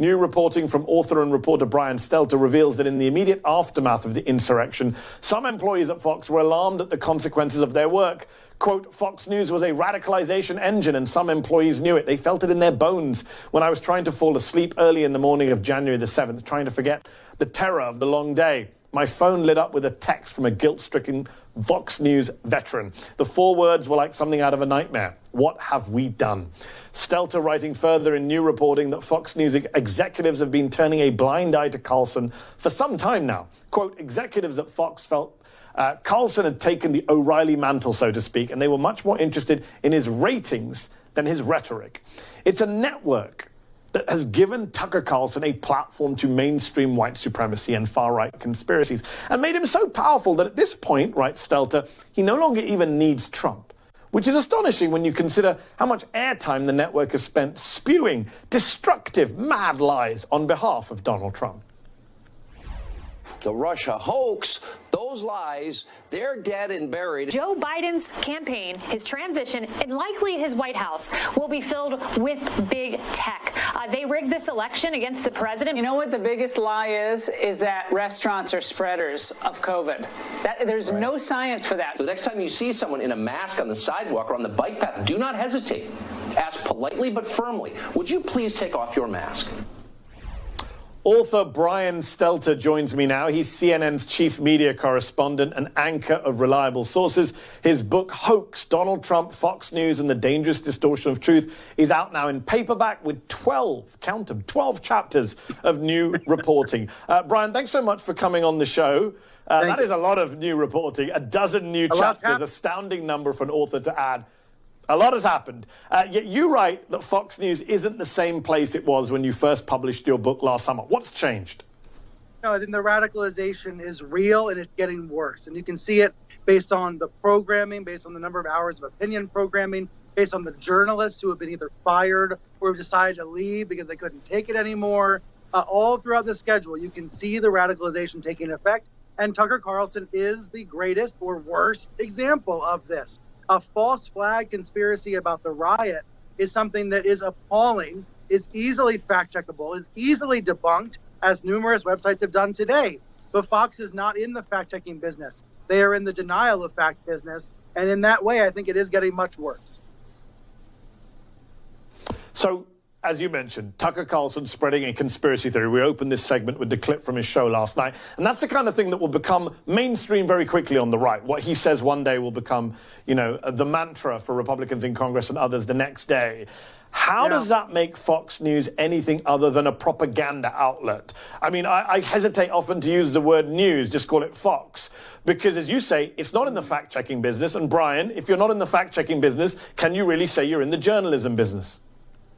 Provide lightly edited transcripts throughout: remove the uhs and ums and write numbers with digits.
New reporting from author and reporter Brian Stelter reveals that in the immediate aftermath of the insurrection, some employees at Fox were alarmed at the consequences of their work. Quote, Fox News was a radicalization engine and some employees knew it. They felt it in their bones. When I was trying to fall asleep early in the morning of January the 7th, trying to forget the terror of the long day, my phone lit up with a text from a guilt-stricken Fox News veteran. The 4 words were like something out of a nightmare. What have we done? Stelter writing further in new reporting that Fox News executives have been turning a blind eye to Carlson for some time now. Quote, executives at Fox felt Carlson had taken the O'Reilly mantle, so to speak, and they were much more interested in his ratings than his rhetoric. It's a network that has given Tucker Carlson a platform to mainstream white supremacy and far-right conspiracies and made him so powerful that at this point, writes Stelter, he no longer even needs Trump, which is astonishing when you consider how much airtime the network has spent spewing destructive, mad lies on behalf of Donald Trump. The Russia hoax, those lies, they're dead and buried. Joe Biden's campaign, his transition, and likely his White House will be filled with big tech. They rigged this election against the president. You know what the biggest lie is that restaurants are spreaders of COVID. There's no science for that. The next time you see someone in a mask on the sidewalk or on the bike path, do not hesitate. Ask politely but firmly, would you please take off your mask? Author Brian Stelter joins me now. He's CNN's chief media correspondent and anchor of reliable sources. His book, Hoax, Donald Trump, Fox News, and the Dangerous Distortion of Truth, is out now in paperback with 12, count them, 12 chapters of new reporting. Brian, thanks so much for coming on the show. That is a lot of new reporting, a dozen new chapters, astounding number for an author to add. A lot has happened. Yet you write that Fox News isn't the same place it was when you first published your book last summer. What's changed? No, I think the radicalization is real and it's getting worse. And you can see it based on the programming, based on the number of hours of opinion programming, based on the journalists who have been either fired or have decided to leave because they couldn't take it anymore. All throughout the schedule, you can see the radicalization taking effect. And Tucker Carlson is the greatest or worst example of this. A false flag conspiracy about the riot is something that is appalling, is easily fact-checkable, is easily debunked, as numerous websites have done today. But Fox is not in the fact-checking business. They are in the denial of fact business. And in that way, I think it is getting much worse. So, as you mentioned, Tucker Carlson spreading a conspiracy theory. We opened this segment with the clip from his show last night. And that's the kind of thing that will become mainstream very quickly on the right. What he says one day will become, you know, the mantra for Republicans in Congress and others the next day. How does that make Fox News anything other than a propaganda outlet? I mean, I hesitate often to use the word news, just call it Fox. Because, as you say, it's not in the fact-checking business. And, Brian, if you're not in the fact-checking business, can you really say you're in the journalism business?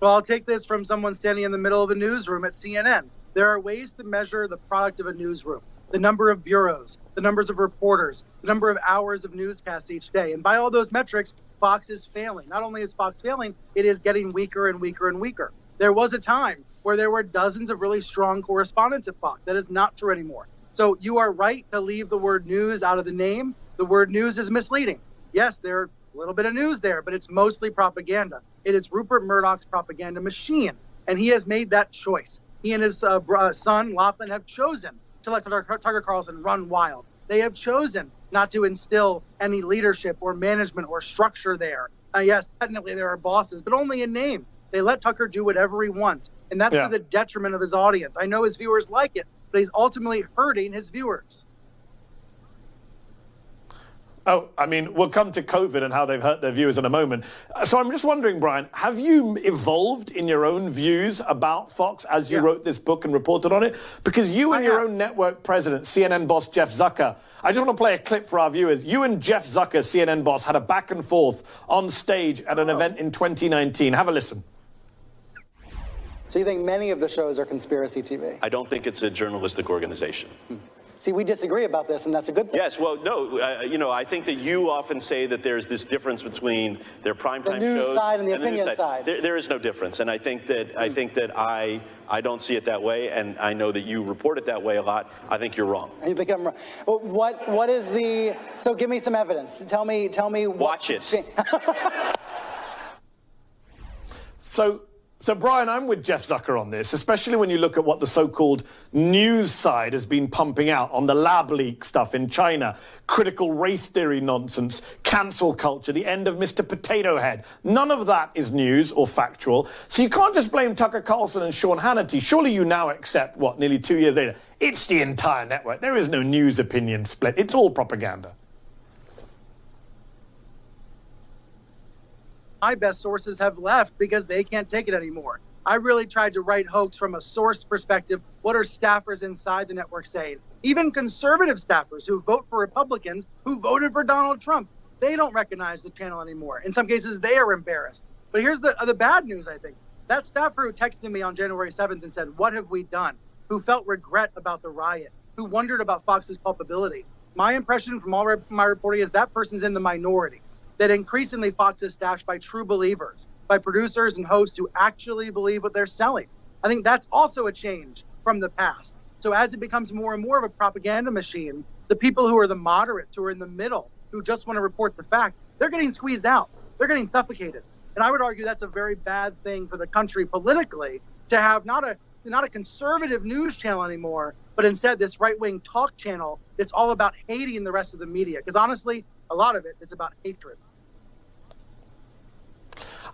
Well, I'll take this from someone standing in the middle of a newsroom at CNN. There are ways to measure the product of a newsroom, the number of bureaus, the numbers of reporters, the number of hours of newscasts each day. And by all those metrics, Fox is failing. Not only is Fox failing, it is getting weaker and weaker and weaker. There was a time where there were dozens of really strong correspondents at Fox. That is not true anymore. So you are right to leave the word news out of the name. The word news is misleading. Yes, there are a little bit of news there, but it's mostly propaganda. It is Rupert Murdoch's propaganda machine, and he has made that choice. He and his son, Lachlan, have chosen to let Tucker Carlson run wild. They have chosen not to instill any leadership or management or structure there. Yes, technically there are bosses, but only in name. They let Tucker do whatever he wants, and that's to the detriment of his audience. I know his viewers like it, but he's ultimately hurting his viewers. Oh, I mean, we'll come to COVID and how they've hurt their viewers in a moment. So I'm just wondering, Brian, have you evolved in your own views about Fox as you wrote this book and reported on it? Because you and your own network president, CNN boss Jeff Zucker, I just want to play a clip for our viewers. You and Jeff Zucker, CNN boss, had a back and forth on stage at an event in 2019. Have a listen. So you think many of the shows are conspiracy TV? I don't think it's a journalistic organization. See, we disagree about this, and that's a good thing. Yes, well, no, you know, I think that you often say that there's this difference between their primetime shows, the news side and the opinion side. There is no difference, and I think that I don't see it that way, and I know that you report it that way a lot. I think you're wrong. You think I'm wrong? Well, what is the? So give me some evidence. Tell me. Watch it. So So, Brian, I'm with Jeff Zucker on this, especially when you look at what the so-called news side has been pumping out on the lab leak stuff in China, critical race theory nonsense, cancel culture, the end of Mr. Potato Head. None of that is news or factual. So you can't just blame Tucker Carlson and Sean Hannity. Surely you now accept, nearly 2 years later, it's the entire network. There is no news opinion split. It's all propaganda. My best sources have left because they can't take it anymore. I really tried to write hoax from a source perspective. What are staffers inside the network saying? Even conservative staffers who vote for Republicans who voted for Donald Trump, they don't recognize the channel anymore. In some cases, they are embarrassed. But here's the bad news, I think. That staffer who texted me on January 7th and said, "What have we done?" who felt regret about the riot, who wondered about Fox's culpability. My impression from all my reporting is that person's in the minority. That increasingly Fox is staffed by true believers, by producers and hosts who actually believe what they're selling. I think that's also a change from the past. So as it becomes more and more of a propaganda machine, the people who are the moderates, who are in the middle, who just want to report the fact, they're getting squeezed out. They're getting suffocated. And I would argue that's a very bad thing for the country politically, to have not a conservative news channel anymore, but instead this right-wing talk channel that's all about hating the rest of the media. Because honestly, a lot of it is about hatred.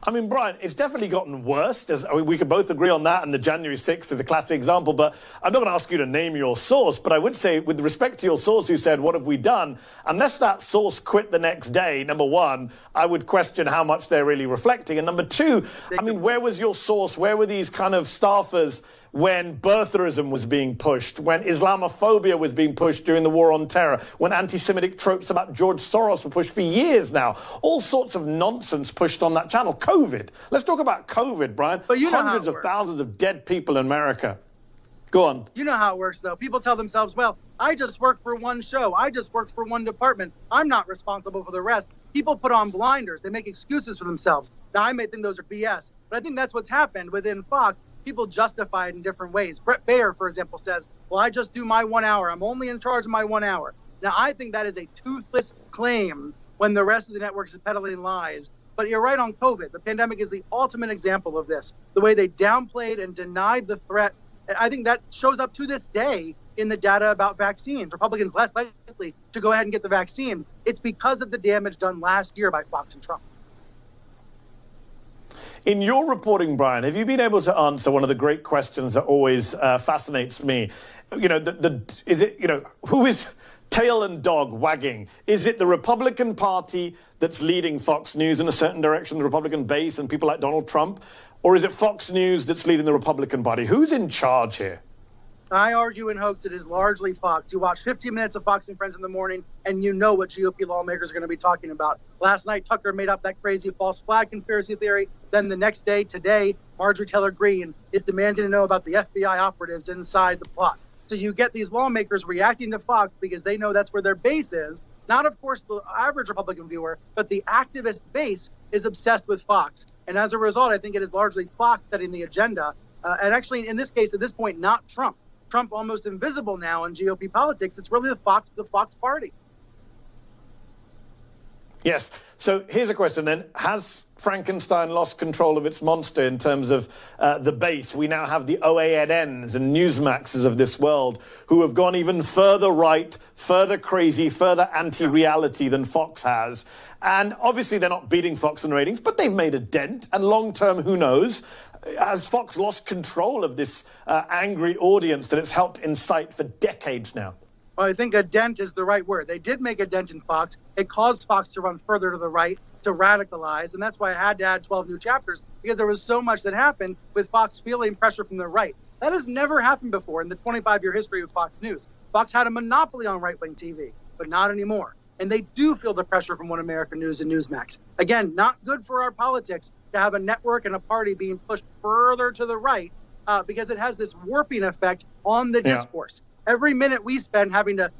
I mean, Brian, it's definitely gotten worse. We could both agree on that, and the January 6th is a classic example. But I'm not going to ask you to name your source, but I would say, with respect to your source who said, "What have we done?" Unless that source quit the next day, number one, I would question how much they're really reflecting. And number two, I mean, where was your source? Where were these kind of staffers when birtherism was being pushed, when Islamophobia was being pushed during the war on terror, when anti-Semitic tropes about George Soros were pushed for years now? All sorts of nonsense pushed on that channel. COVID. Let's talk about COVID, Brian. But you know hundreds of thousands of dead people in America. Go on. You know how it works, though. People tell themselves, well, I just work for one show. I just work for one department. I'm not responsible for the rest. People put on blinders. They make excuses for themselves. Now, I may think those are BS, but I think that's what's happened within Fox. People justify it in different ways. Brett Baer, for example, says, well, I just do my 1 hour. I'm only in charge of my 1 hour. Now, I think that is a toothless claim when the rest of the networks is peddling lies. But you're right on COVID. The pandemic is the ultimate example of this. The way they downplayed and denied the threat. I think that shows up to this day in the data about vaccines. Republicans less likely to go ahead and get the vaccine. It's because of the damage done last year by Fox and Trump. In your reporting, Brian, have you been able to answer one of the great questions that always fascinates me? You know, is it, who is tail and dog wagging? Is it the Republican Party that's leading Fox News in a certain direction, the Republican base and people like Donald Trump? Or is it Fox News that's leading the Republican Party? Who's in charge here? I argue in hoax it is largely Fox. You watch 15 minutes of Fox and Friends in the morning, and you know what GOP lawmakers are going to be talking about. Last night, Tucker made up that crazy false flag conspiracy theory. Then the next day, today, Marjorie Taylor Greene is demanding to know about the FBI operatives inside the plot. So you get these lawmakers reacting to Fox because they know that's where their base is. Not, of course, the average Republican viewer, but the activist base is obsessed with Fox. And as a result, I think it is largely Fox setting the agenda. And actually, in this case, at this point, not Trump. Trump almost invisible now in GOP politics. It's really the Fox party. Yes. So here's a question then. Has Frankenstein lost control of its monster in terms of the base? We now have the OANNs and Newsmaxes of this world who have gone even further right, further crazy, further anti-reality than Fox has. And obviously they're not beating Fox in ratings, but they've made a dent. And long term, who knows? Has Fox lost control of this angry audience that it's helped incite for decades now? Well, I think a dent is the right word. They did make a dent in Fox. It caused Fox to run further to the right, to radicalize. And that's why I had to add 12 new chapters, because there was so much that happened with Fox feeling pressure from the right. That has never happened before in the 25-year history of Fox News. Fox had a monopoly on right-wing TV, but not anymore. And they do feel the pressure from One American News and Newsmax. Again, not good for our politics to have a network and a party being pushed further to the right because it has this warping effect on the discourse. Every minute we spend having to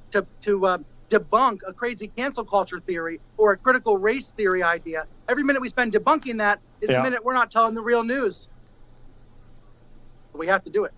debunk a crazy cancel culture theory or a critical race theory idea, every minute we spend debunking that is a minute we're not telling the real news. We have to do it.